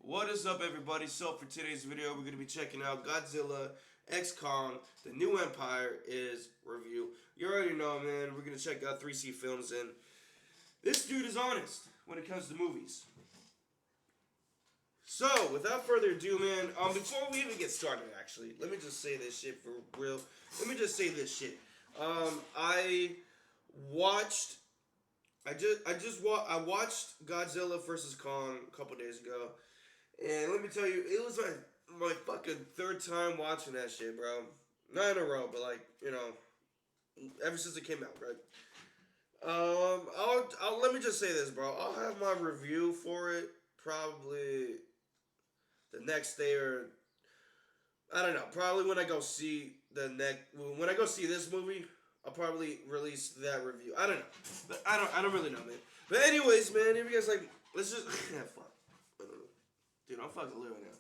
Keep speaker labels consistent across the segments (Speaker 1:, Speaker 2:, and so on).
Speaker 1: What is up, everybody? So for today's video, we're going to be checking out Godzilla X Kong, The New Empire is review. You already know, man. We're going to check out 3C Films, and this dude is honest when it comes to movies. So, without further ado, man, before we even get started, actually, let me just say this shit for real. Let me just say this shit. I watched Godzilla vs. Kong a couple days ago, and let me tell you, it was my fucking third time watching that shit, bro. Not in a row, but ever since it came out, right? Let me just say this, bro. I'll have my review for it probably the next day, or I don't know. Probably when I go see this movie, I'll probably release that review. I don't know, but I don't really know, man. But anyways, man, if you guys let's just fuck. Dude, I'm fucking living now.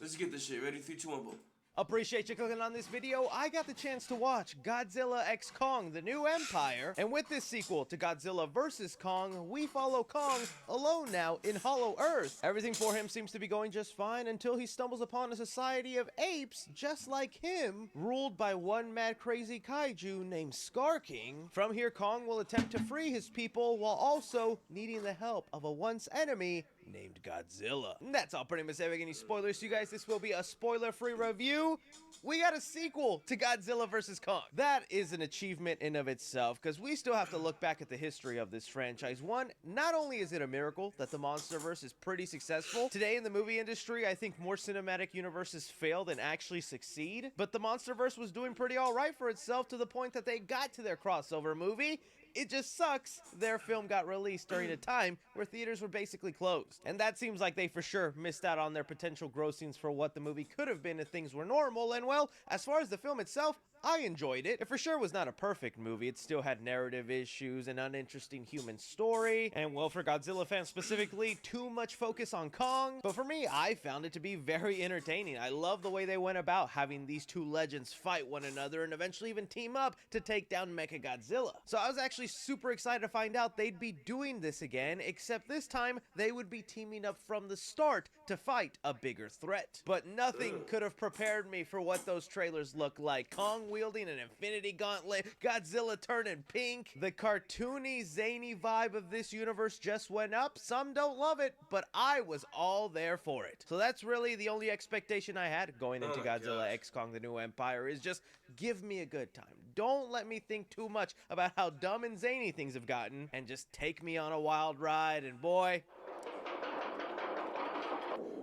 Speaker 1: Let's get this shit ready. 3, 2, 1, boom.
Speaker 2: Appreciate you clicking on this video. I got the chance to watch Godzilla X Kong, The New Empire, and with this sequel to Godzilla vs. Kong, we follow Kong alone now in Hollow Earth. Everything for him seems to be going just fine until he stumbles upon a society of apes just like him, ruled by one mad crazy kaiju named Scar King. From here, Kong will attempt to free his people while also needing the help of a once enemy named Godzilla. That's all pretty much. Any spoilers, you guys? This will be a spoiler-free review. We got a sequel to Godzilla vs. Kong. That is an achievement in of itself, because we still have to look back at the history of this franchise. One, not only is it a miracle that the MonsterVerse is pretty successful, today in the movie industry, I think more cinematic universes fail than actually succeed, but the MonsterVerse was doing pretty alright for itself to the point that they got to their crossover movie. It just sucks their film got released during a time where theaters were basically closed. And that seems like they for sure missed out on their potential grossings for what the movie could have been if things were normal. And well, as far as the film itself, I enjoyed it. It for sure was not a perfect movie. It still had narrative issues, an uninteresting human story, and well, for Godzilla fans specifically, too much focus on Kong. But for me, I found it to be very entertaining. I love the way they went about having these two legends fight one another and eventually even team up to take down Mechagodzilla. So I was actually super excited to find out they'd be doing this again, except this time they would be teaming up from the start to fight a bigger threat. But nothing could have prepared me for what those trailers look like. Kong wielding an infinity gauntlet, Godzilla turning pink. The cartoony, zany vibe of this universe just went up. Some don't love it, but I was all there for it. So that's really the only expectation I had going into Godzilla X Kong The New Empire, is just give me a good time. Don't let me think too much about how dumb and zany things have gotten, and just take me on a wild ride, and boy...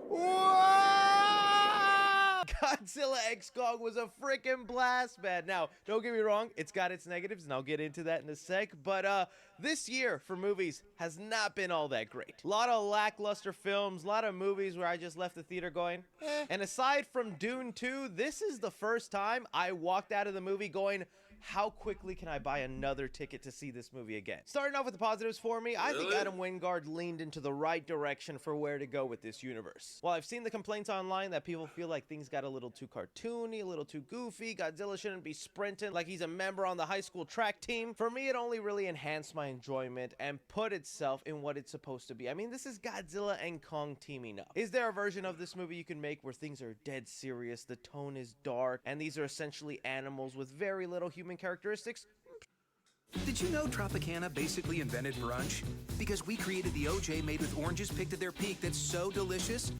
Speaker 2: Whoa! Godzilla X Kong was a freaking blast, man. Now, don't get me wrong, it's got its negatives, and I'll get into that in a sec, but this year for movies has not been all that great. A lot of lackluster films, a lot of movies where I just left the theater going, eh. And aside from Dune 2, this is the first time I walked out of the movie going, how quickly can I buy another ticket to see this movie again? Starting off with the positives for me, I think Adam Wingard leaned into the right direction for where to go with this universe. While I've seen the complaints online that people feel like things got a little too cartoony, a little too goofy, Godzilla shouldn't be sprinting like he's a member on the high school track team, for me it only really enhanced my enjoyment and put itself in what it's supposed to be. I mean, this is Godzilla and Kong teaming up. Is there a version of this movie you can make where things are dead serious, the tone is dark, and these are essentially animals with very little human characteristics?
Speaker 3: Did you know Tropicana basically invented brunch? Because we created the OJ made with oranges picked at their peak that's so delicious.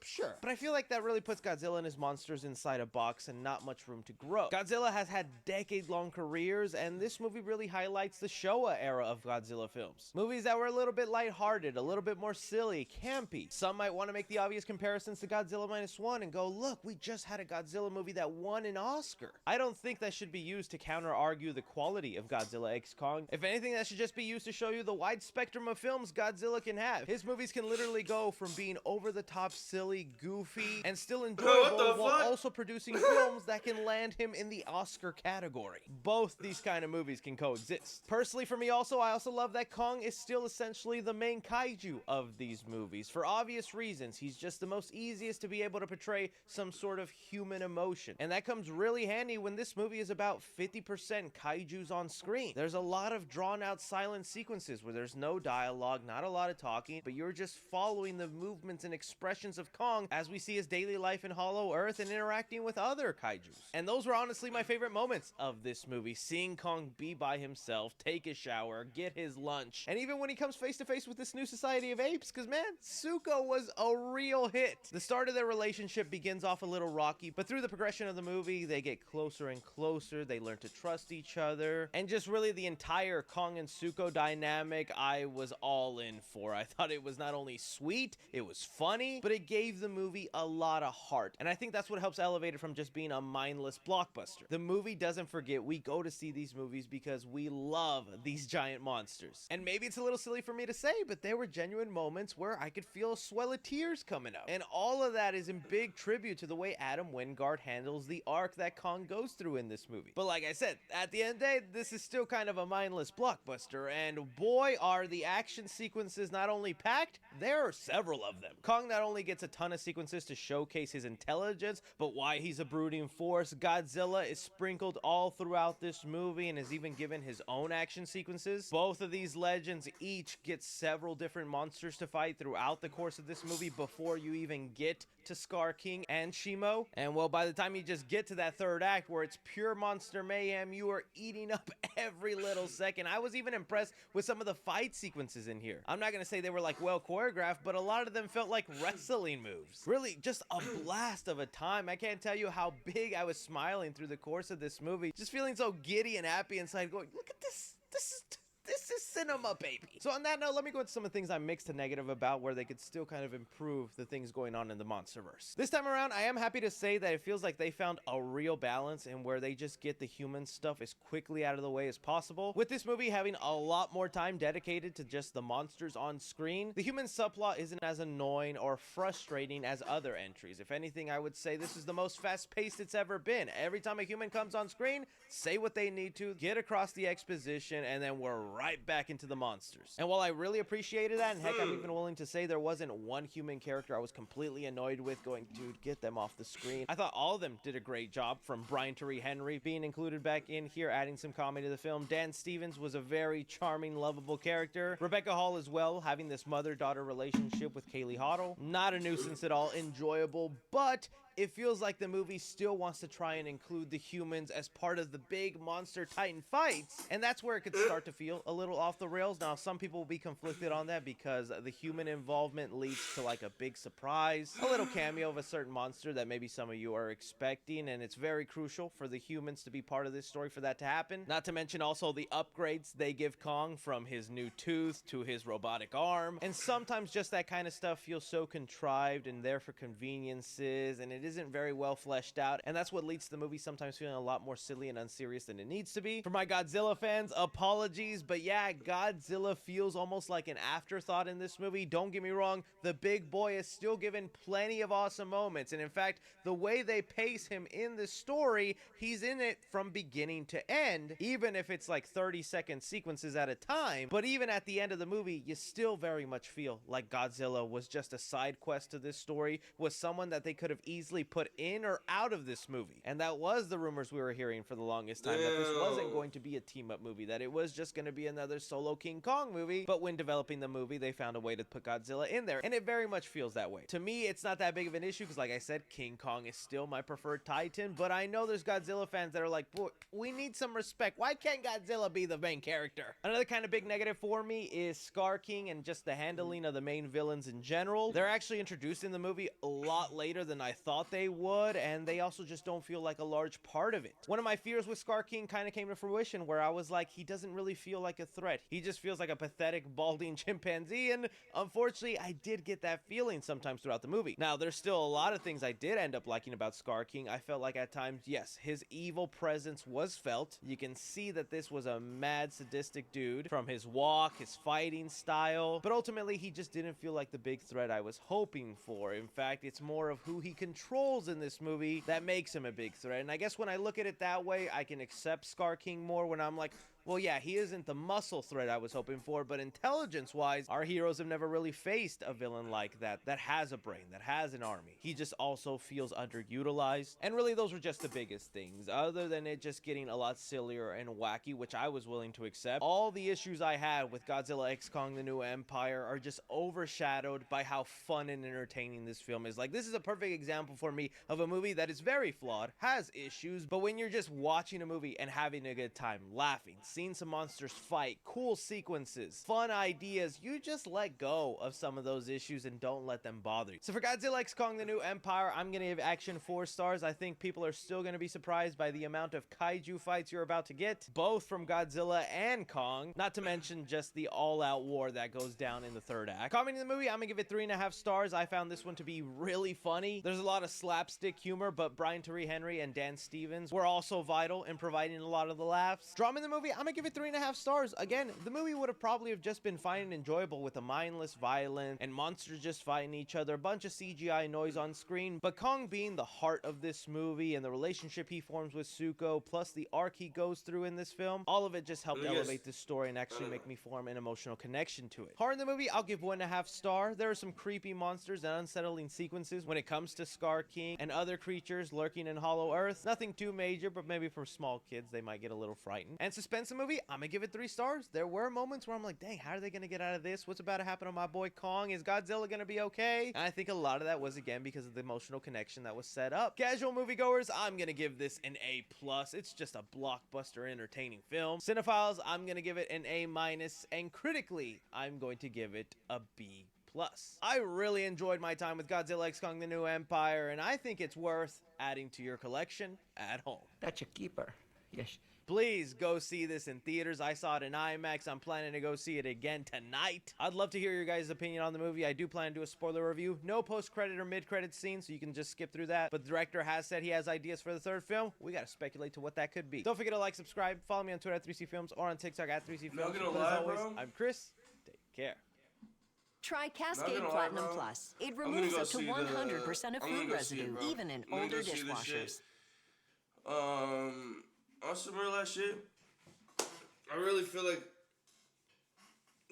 Speaker 2: Sure. But I feel like that really puts Godzilla and his monsters inside a box and not much room to grow. Godzilla has had decade-long careers, and this movie really highlights the Showa era of Godzilla films. Movies that were a little bit lighthearted, a little bit more silly, campy. Some might want to make the obvious comparisons to Godzilla Minus One and go, look, we just had a Godzilla movie that won an Oscar. I don't think that should be used to counter-argue the quality of Godzilla X Kong. If anything, that should just be used to show you the wide spectrum of films Godzilla can have. His movies can literally go from being over-the-top silly, silly, goofy, and still
Speaker 1: What
Speaker 2: enjoyable
Speaker 1: the
Speaker 2: while
Speaker 1: fuck?
Speaker 2: also producing films that can land him in the Oscar category. Both these kind of movies can coexist. Personally, for me also, I also love that Kong is still essentially the main kaiju of these movies. For obvious reasons, he's just the most easiest to be able to portray some sort of human emotion. And that comes really handy when this movie is about 50% kaijus on screen. There's a lot of drawn out silent sequences where there's no dialogue, not a lot of talking, but you're just following the movements and expressions of Kong as we see his daily life in Hollow Earth and interacting with other kaijus. And those were honestly my favorite moments of this movie. Seeing Kong be by himself, take a shower, get his lunch, and even when he comes face to face with this new Society of Apes, because man, Zuko was a real hit. The start of their relationship begins off a little rocky, but through the progression of the movie, they get closer and closer, they learn to trust each other, and just really the entire Kong and Zuko dynamic I was all in for. I thought it was not only sweet, it was funny, but it gave the movie a lot of heart, and I think that's what helps elevate it from just being a mindless blockbuster. The movie doesn't forget we go to see these movies because we love these giant monsters. And maybe it's a little silly for me to say, but there were genuine moments where I could feel a swell of tears coming up. And all of that is in big tribute to the way Adam Wingard handles the arc that Kong goes through in this movie. But like I said, at the end of the day, this is still kind of a mindless blockbuster, and boy are the action sequences not only packed, there are several of them. Kong not only gets a ton of sequences to showcase his intelligence, but why he's a brooding force. Godzilla is sprinkled all throughout this movie and is even given his own action sequences. Both of these legends each get several different monsters to fight throughout the course of this movie before you even get to Scar King and Shimo. And well, by the time you just get to that third act where it's pure monster mayhem, you are eating up every little second. I was even impressed with some of the fight sequences in here. I'm not gonna say they were like well choreographed, but a lot of them felt like wrestling moves. Really just a blast of a time. I can't tell you how big I was smiling through the course of this movie, just feeling so giddy and happy inside, going, look at this, this is cinema, baby. So on that note, let me go into some of the things I'm mixed to negative about where they could still kind of improve the things going on in the MonsterVerse. This time around, I am happy to say that it feels like they found a real balance in where they just get the human stuff as quickly out of the way as possible. With this movie having a lot more time dedicated to just the monsters on screen, the human subplot isn't as annoying or frustrating as other entries. If anything, I would say this is the most fast-paced it's ever been. Every time a human comes on screen, say what they need to, get across the exposition, and then we're right back into the monsters. And while I really appreciated that, and heck, I'm even willing to say there wasn't one human character I was completely annoyed with going, dude, get them off the screen. I thought all of them did a great job, from Brian Tyree Henry being included back in here, adding some comedy to the film. Dan Stevens was a very charming, lovable character. Rebecca Hall as well, having this mother-daughter relationship with Kaylee Hoddle. Not a nuisance at all, enjoyable, but it feels like the movie still wants to try and include the humans as part of the big monster titan fights, and that's where it could start to feel a little off the rails. Now, some people will be conflicted on that because the human involvement leads to like a big surprise, a little cameo of a certain monster that maybe some of you are expecting, and it's very crucial for the humans to be part of this story for that to happen. Not to mention also the upgrades they give Kong, from his new tooth to his robotic arm, and sometimes just that kind of stuff feels so contrived and there for conveniences, and it isn't very well fleshed out, and that's what leads to the movie sometimes feeling a lot more silly and unserious than it needs to be. For my Godzilla fans, apologies, but yeah, Godzilla feels almost like an afterthought in this movie. Don't get me wrong, the big boy is still given plenty of awesome moments, and in fact, the way they pace him in this story, he's in it from beginning to end, even if it's like 30-second sequences at a time. But even at the end of the movie, you still very much feel like Godzilla was just a side quest to this story, was someone that they could have easily put in or out of this movie. And that was the rumors we were hearing for the longest time, that this wasn't going to be a team-up movie, that it was just going to be another solo King Kong movie. But when developing the movie, they found a way to put Godzilla in there, and it very much feels that way. To me, it's not that big of an issue because, like I said, King Kong is still my preferred Titan, but I know there's Godzilla fans that are like, boy, we need some respect. Why can't Godzilla be the main character? Another kind of big negative for me is Scar King and just the handling of the main villains in general. They're actually introduced in the movie a lot later than I thought they would, and they also just don't feel like a large part of it. One of my fears with Scar King kind of came to fruition, where I was like, he doesn't really feel like like a threat. He just feels like a pathetic, balding chimpanzee, and unfortunately, I did get that feeling sometimes throughout the movie. Now, there's still a lot of things I did end up liking about Scar King. I felt like at times, yes, his evil presence was felt. You can see that this was a mad, sadistic dude from his walk, his fighting style, but ultimately, he just didn't feel like the big threat I was hoping for. In fact, it's more of who he controls in this movie that makes him a big threat, and I guess when I look at it that way, I can accept Scar King more when I'm like, well, yeah, he isn't the muscle threat I was hoping for, but intelligence-wise, our heroes have never really faced a villain like that has a brain, that has an army. He just also feels underutilized, and really those were just the biggest things. Other than it just getting a lot sillier and wacky, which I was willing to accept, all the issues I had with Godzilla X Kong: The New Empire are just overshadowed by how fun and entertaining this film is. Like, this is a perfect example for me of a movie that is very flawed, has issues, but when you're just watching a movie and having a good time, laughing, seeing some monsters fight, cool sequences, fun ideas, you just let go of some of those issues and don't let them bother you. So for Godzilla X Kong: The New Empire, I'm gonna give action 4 stars. I think people are still gonna be surprised by the amount of kaiju fights you're about to get, both from Godzilla and Kong, not to mention just the all-out war that goes down in the 3rd act. Commenting the movie, I'm gonna give it 3.5 stars. I found this one to be really funny. There's a lot of slapstick humor, but Brian Tyree Henry and Dan Stevens were also vital in providing a lot of the laughs. Drama in the movie, I'm gonna give it 3.5 stars. Again, the movie would have probably have just been fine and enjoyable with a mindless violence and monsters just fighting each other, a bunch of CGI noise on screen, but Kong being the heart of this movie and the relationship he forms with Zuko, plus the arc he goes through in this film, all of it just helped elevate this story and actually make me form an emotional connection to it. Horror in the movie, I'll give 1.5 stars. There are some creepy monsters and unsettling sequences when it comes to Scar King and other creatures lurking in Hollow Earth. Nothing too major, but maybe for small kids, they might get a little frightened. And suspense in the movie, I'm gonna give it 3 stars. There were moments where I'm like, dang, how are they gonna get out of this? What's about to happen to my boy Kong? Is Godzilla gonna be okay? And I think a lot of that was, again, because of the emotional connection that was set up. Casual moviegoers, I'm gonna give this an A+. It's just a blockbuster entertaining film. Cinephiles, I'm gonna give it an A-, and critically, I'm going to give it a B+. I really enjoyed my time with Godzilla X Kong: The New Empire, and I think it's worth adding to your collection at home.
Speaker 4: That's a keeper. Yes.
Speaker 2: Please go see this in theaters. I saw it in IMAX. I'm planning to go see it again tonight. I'd love to hear your guys' opinion on the movie. I do plan to do a spoiler review. No post-credit or mid-credit scene, so you can just skip through that. But the director has said he has ideas for the 3rd film. We gotta speculate to what that could be. Don't forget to like, subscribe, follow me on Twitter at 3CFilms or on TikTok at 3CFilms.
Speaker 1: Not gonna
Speaker 2: But
Speaker 1: lie,
Speaker 2: as always,
Speaker 1: bro.
Speaker 2: I'm Chris. Take care.
Speaker 5: Try Cascade
Speaker 1: gonna lie,
Speaker 5: Platinum
Speaker 1: bro.
Speaker 5: Plus. It
Speaker 1: gonna
Speaker 5: removes
Speaker 1: go
Speaker 5: up to
Speaker 1: see
Speaker 5: 100% of
Speaker 1: I'm gonna
Speaker 5: food
Speaker 1: go see it,
Speaker 5: residue,
Speaker 1: bro.
Speaker 5: even in
Speaker 1: I'm gonna
Speaker 5: older
Speaker 1: go see this
Speaker 5: dishwashers.
Speaker 1: shit. On some real ass shit, I really feel like,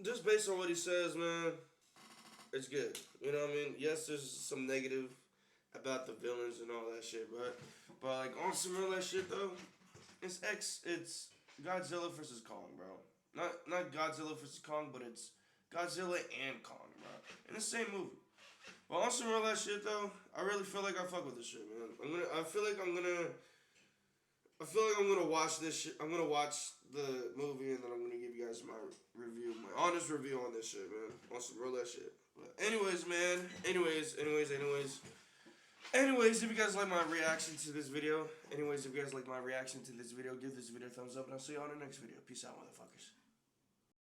Speaker 1: just based on what he says, man, it's good. You know what I mean? Yes, there's some negative about the villains and all that shit, but like on some real ass shit though, it's Godzilla versus Kong, bro. Not Godzilla versus Kong, but it's Godzilla and Kong, bro, in the same movie. But on some real ass shit though, I really feel like I fuck with this shit, man. I feel like I'm gonna watch this shit. I'm gonna watch the movie and then I'm gonna give you guys my review, my honest review on this shit, man. On some real ass shit. But anyways, man. Anyways, if you guys like my reaction to this video, give this video a thumbs up and I'll see you on the next video. Peace out, motherfuckers.